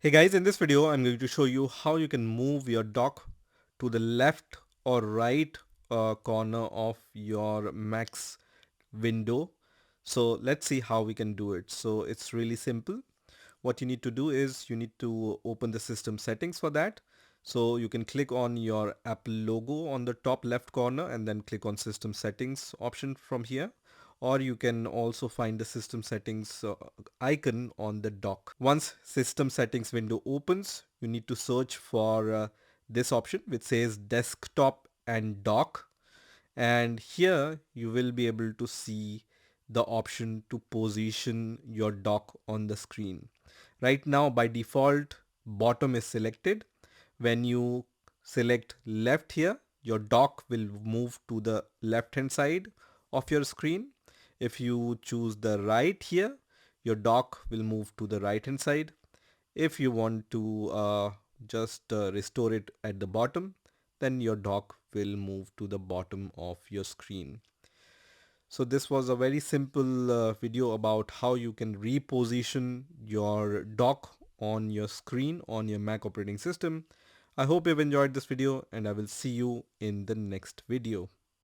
Hey guys, in this video I'm going to show you how you can move your dock to the left or right corner of your Mac's window. So let's see how we can do it. So it's really simple. What you need to do is you need to open the system settings for that. So you can click on your Apple logo on the top left corner and then click on system settings option from here, or you can also find the system settings icon on the dock. Once system settings window opens, you need to search for this option which says desktop and dock, and here you will be able to see the option to position your dock on the screen. Right now by default bottom is selected. When you select left here, your dock will move to the left hand side of your screen. If you choose the right here, your dock will move to the right hand side. If you want to just restore it at the bottom, then your dock will move to the bottom of your screen. So this was a very simple video about how you can reposition your dock on your screen on your Mac operating system. I hope you've enjoyed this video and I will see you in the next video.